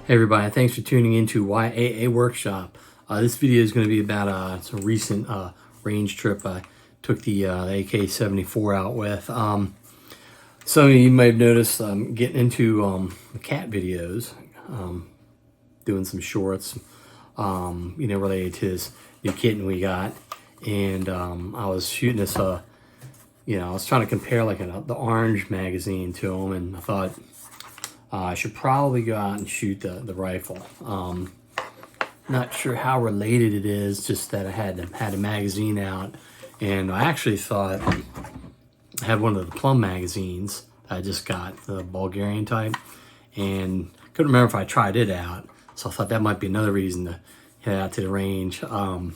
Hey everybody, thanks for tuning in to YAAWorkshop. This video is going to be about some recent range trip I took the AK-74 out with. Some of you might have noticed getting into the cat videos, doing some shorts, related to this new kitten we got. And I was shooting this, I was trying to compare like the orange magazine to them, and I thought, I should probably go out and shoot the rifle. Not sure how related it is, just that I had a magazine out, and I actually thought I had one of the plum magazines I just got, the Bulgarian type, and couldn't remember if I tried it out, so I thought that might be another reason to head out to the range. Gotta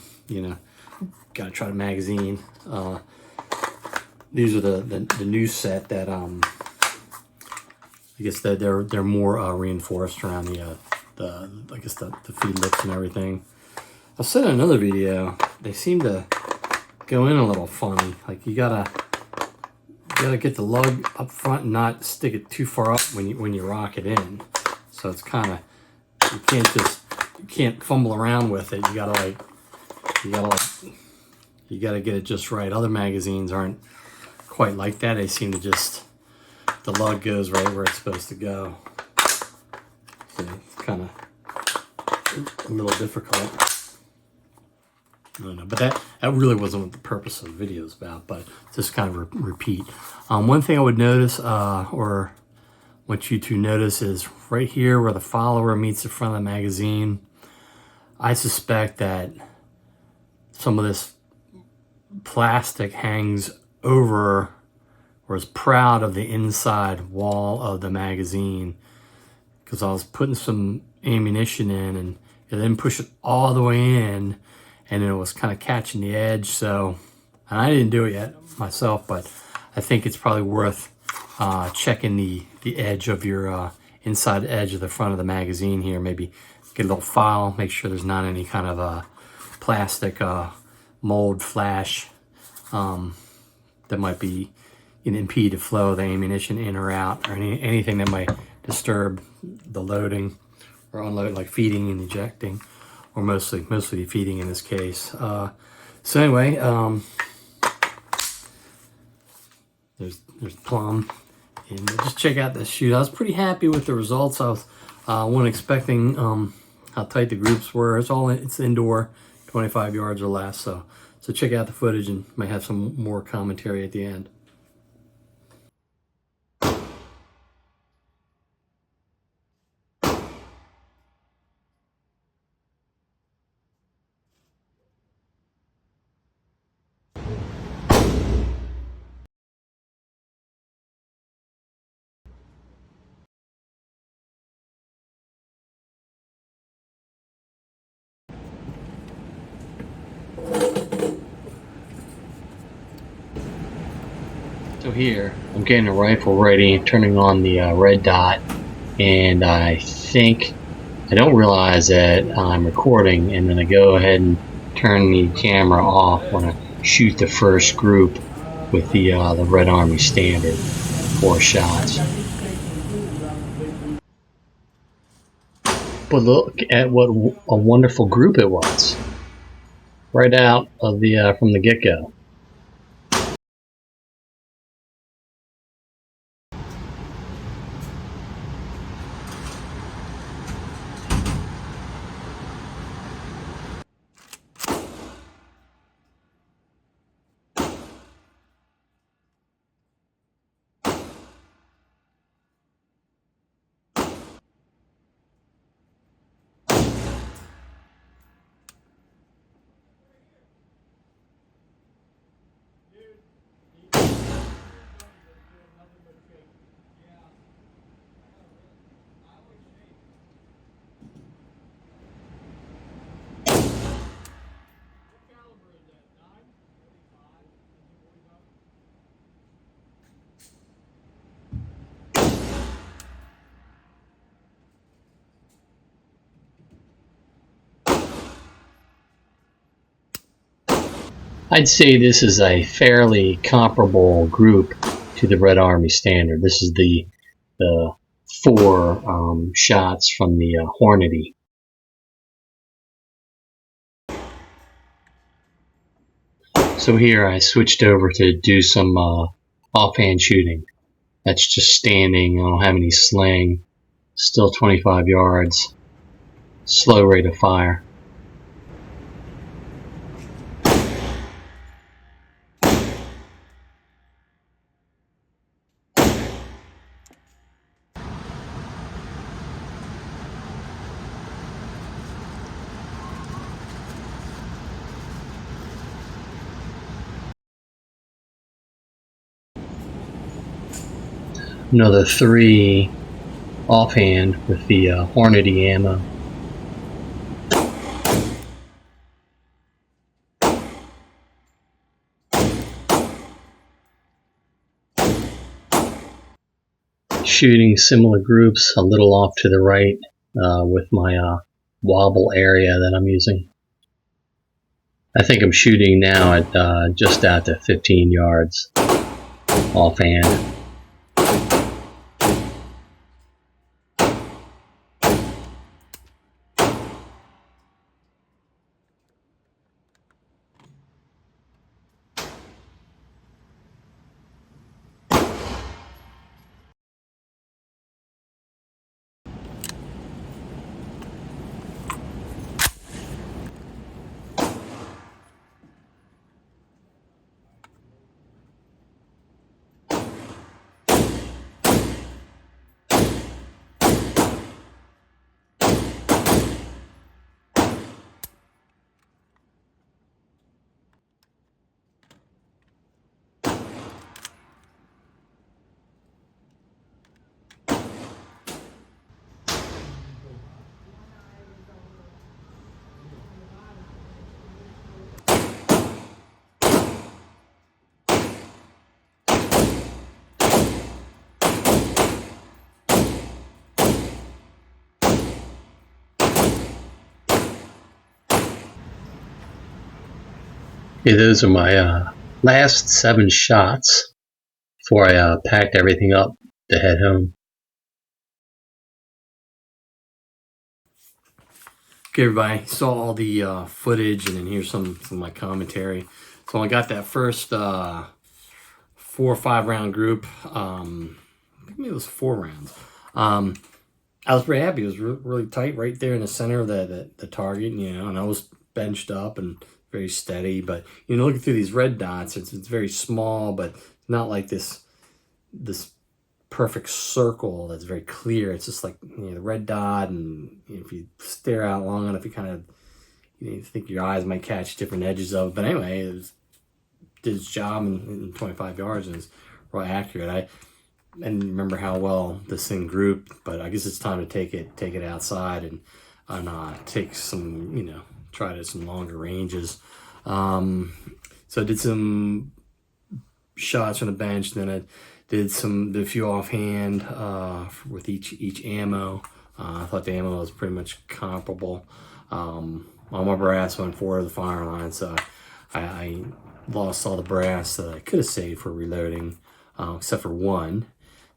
try the magazine. These are the new set that I guess that they're more reinforced around the feed lips and everything. I said in another video, they seem to go in a little funny. Like you gotta get the lug up front and not stick it too far up when you rock it in. So it's kind of, you can't fumble around with it. You gotta get it just right. Other magazines aren't quite like that. They seem to just, the lug goes right where it's supposed to go. So it's kind of a little difficult. I don't know, but that really wasn't what the purpose of the video is about, but just kind of repeat. One thing I would notice, or want you to notice, is right here where the follower meets the front of the magazine. I suspect that some of this plastic hangs over or is proud of the inside wall of the magazine, because I was putting some ammunition in and then push it all the way in, and it was kind of catching the edge. So, and I didn't do it yet myself, but I think it's probably worth checking the edge of your inside edge of the front of the magazine here. Maybe get a little file, make sure there's not any kind of plastic mold flash that might be impede the flow of the ammunition in or out, or anything that might disturb the loading or unload, like feeding and ejecting, or mostly feeding in this case. So anyway, there's plum, and just check out this shoot. I was pretty happy with the results. I wasn't expecting how tight the groups were. It's indoor, 25 yards or less. So check out the footage, and might have some more commentary at the end. So here, I'm getting the rifle ready, turning on the red dot, and I don't realize that I'm recording, and then I go ahead and turn the camera off when I shoot the first group with the Red Army Standard, 4 shots. But look at what a wonderful group it was, right out of the from the get-go. I'd say this is a fairly comparable group to the Red Army Standard. This is the 4 shots from the Hornady. So here I switched over to do some offhand shooting. That's just standing. I don't have any sling. Still 25 yards. Slow rate of fire. Another 3 offhand with the Hornady ammo. Shooting similar groups a little off to the right with my wobble area that I'm using. I think I'm shooting now at just out to 15 yards offhand. Okay, those are my last 7 shots before I packed everything up to head home. Okay, everybody, saw all the footage, and then here's some of my commentary. So I got that first 4 or 5 round group. I think maybe it was 4 rounds. I was pretty happy. It was really tight right there in the center of the target, you know, and I was benched up and very steady. But, you know, looking through these red dots, it's very small, but not like this perfect circle that's very clear. It's just like, you know, the red dot, and you know, if you stare out long enough, you kind of, you know, you think your eyes might catch different edges of it. But anyway, it did its job in 25 yards and it's really accurate. I didn't remember how well this thing grouped, but I guess it's time to take it outside and take some, you know, try to some longer ranges. So I did some shots from the bench, then I did a few offhand with each ammo. I thought the ammo was pretty much comparable. All my brass went forward of the fire line, so I lost all the brass that I could have saved for reloading, except for one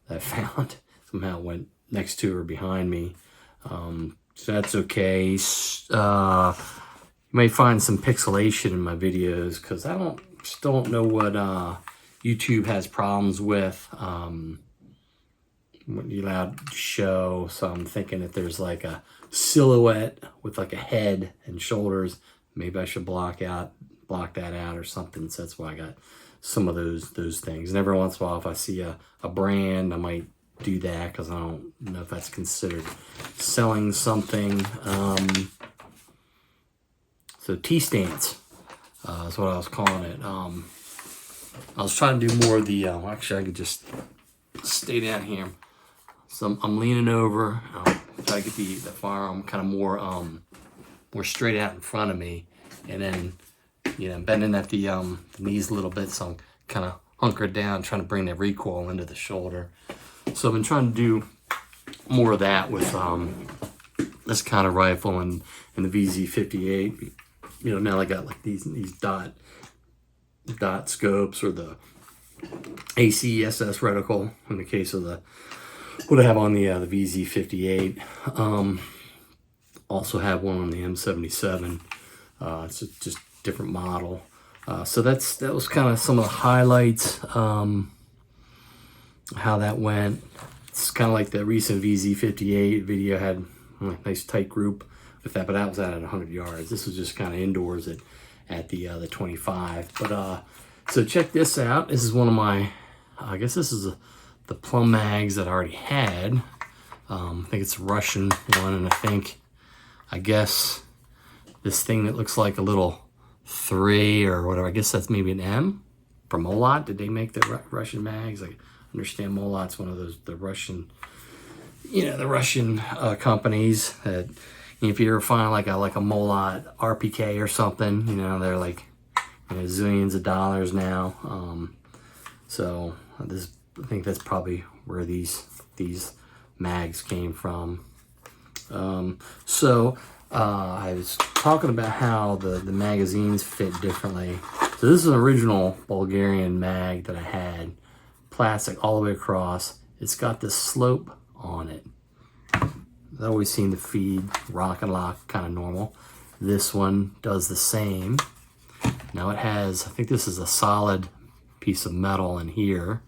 that I found somehow went next to or behind me. So that's okay. You may find some pixelation in my videos because I still don't know what YouTube has problems with what you're allowed to show. So I'm thinking if there's like a silhouette with like a head and shoulders, maybe I should block that out or something. So that's why I got some of those things. And every once in a while, if I see a brand, I might do that because I don't know if that's considered selling something. So T-stance is what I was calling it. I was trying to do more of the, actually I could just stay down here. So I'm leaning over, try to get the firearm kind of more straight out in front of me. And then, you know, bending at the knees a little bit, so I'm kind of hunkered down, trying to bring that recoil into the shoulder. So I've been trying to do more of that with this kind of rifle and the VZ58. You know, now I got like these dot scopes, or the ACSS reticle in the case of the what I have on the VZ58. Also have one on the M77. It's just different model. So that was kind of some of the highlights. How that went. It's kind of like the recent VZ58 video had a nice tight group with that, but that was out at 100 yards. This was just kind of indoors at the 25. But so check this out. This is one of my, I guess this is the plum mags that I already had. I think it's a Russian one, and I guess this thing that looks like a little 3 or whatever, I guess that's maybe an M for Molot. Did they make the Russian mags? I understand Molot's one of those, the Russian, the Russian companies that, if you ever find like a Molot RPK or something, they're like zillions of dollars now. So I think that's probably where these mags came from. I was talking about how the magazines fit differently. So this is an original Bulgarian mag that I had, plastic all the way across. It's got this slope on it. That always seemed to feed rock and lock kind of normal. This one does the same. Now it has, I think this is a solid piece of metal in here,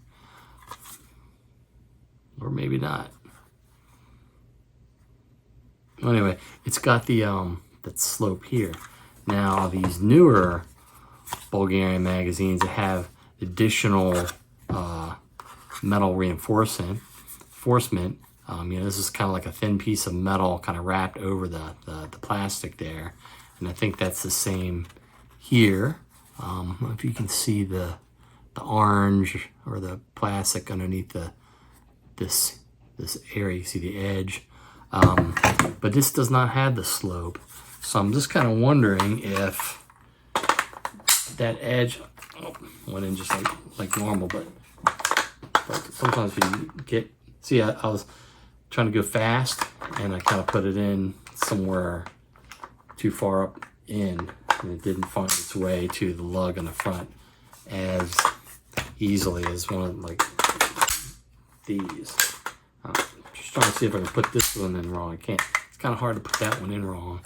or maybe not. Anyway, it's got the that slope here. Now these newer Bulgarian magazines that have additional metal reinforcement. This is kind of like a thin piece of metal kind of wrapped over the plastic there, and I think that's the same here. I don't know if you can see the orange or the plastic underneath this area. You see the edge. But this does not have the slope, so I'm just kind of wondering if that edge went in just like normal, but sometimes you get, see, I was trying to go fast and I kind of put it in somewhere too far up in, and it didn't find its way to the lug on the front as easily as one of like these. Just trying to see if I can put this one in wrong. I can't. It's kind of hard to put that one in wrong.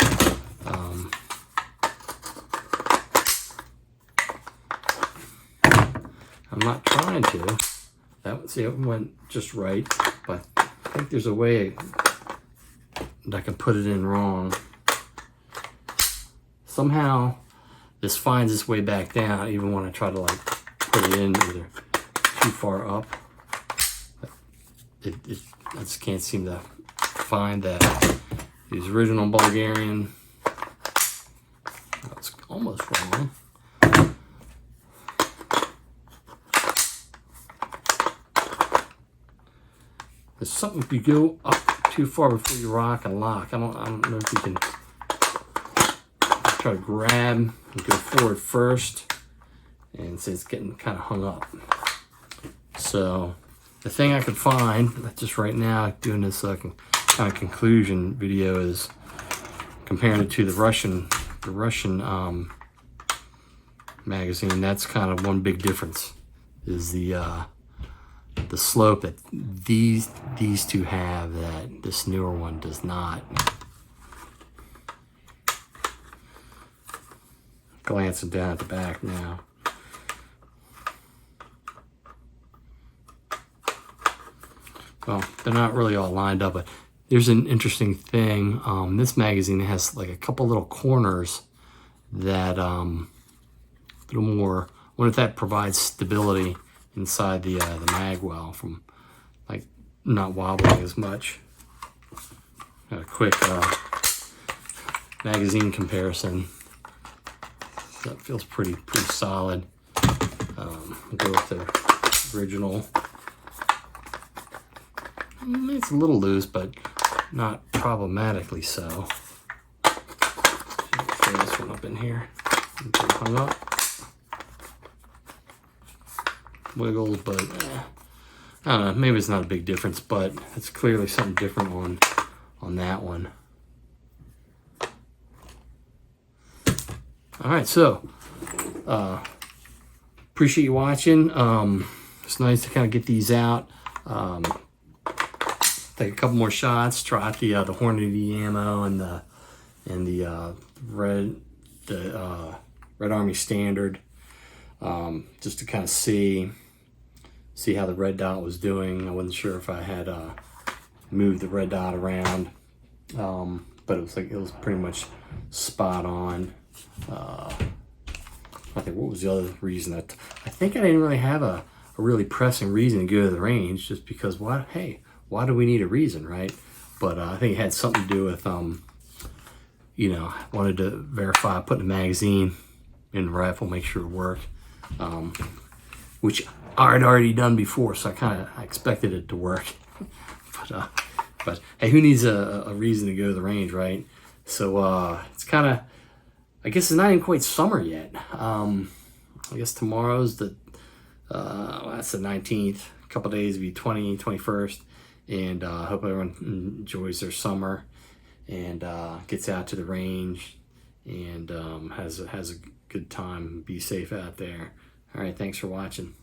I'm not trying to. See, it went just right, but I think there's a way that I can put it in wrong. Somehow, this finds its way back down, even when I try to put it in either too far up. I just can't seem to find that. These original Bulgarian, that's almost wrong. There's something, if you go up too far before you rock and lock, I don't know if you can try to grab and go forward first, and see, it's getting kind of hung up. So the thing I could find, just right now, doing this kind of conclusion video, is comparing it to the Russian magazine. That's kind of one big difference, is the slope that these two have that this newer one does not. Glancing down at the back now. Well, they're not really all lined up, but there's an interesting thing. This magazine has like a couple little corners that a little more. I wonder if that provides stability inside the mag well from like not wobbling as much. Got a quick magazine comparison. That feels pretty solid. We'll go with the original. It's a little loose, but not problematically so. Throw this one up in here. Hung up. Wiggles, but I don't know. Maybe it's not a big difference, but it's clearly something different on that one. All right, so appreciate you watching. It's nice to kind of get these out. take a couple more shots, try out the Hornady ammo and the Red Army Standard, just to kind of see how the red dot was doing. I wasn't sure if I had moved the red dot around, but it was pretty much spot on. I think, what was the other reason? I think I didn't really have a really pressing reason to go to the range, just because why do we need a reason, right? But I think it had something to do with you know, wanted to verify putting the magazine in the rifle, make sure it worked, which I had already done before, so I expected it to work. But hey, who needs a reason to go to the range, right? So it's kind of, I guess it's not even quite summer yet. I guess tomorrow's that's the 19th. A couple days will be 21st, and I hope everyone enjoys their summer and gets out to the range and has a good time. Be safe out there. All right, thanks for watching.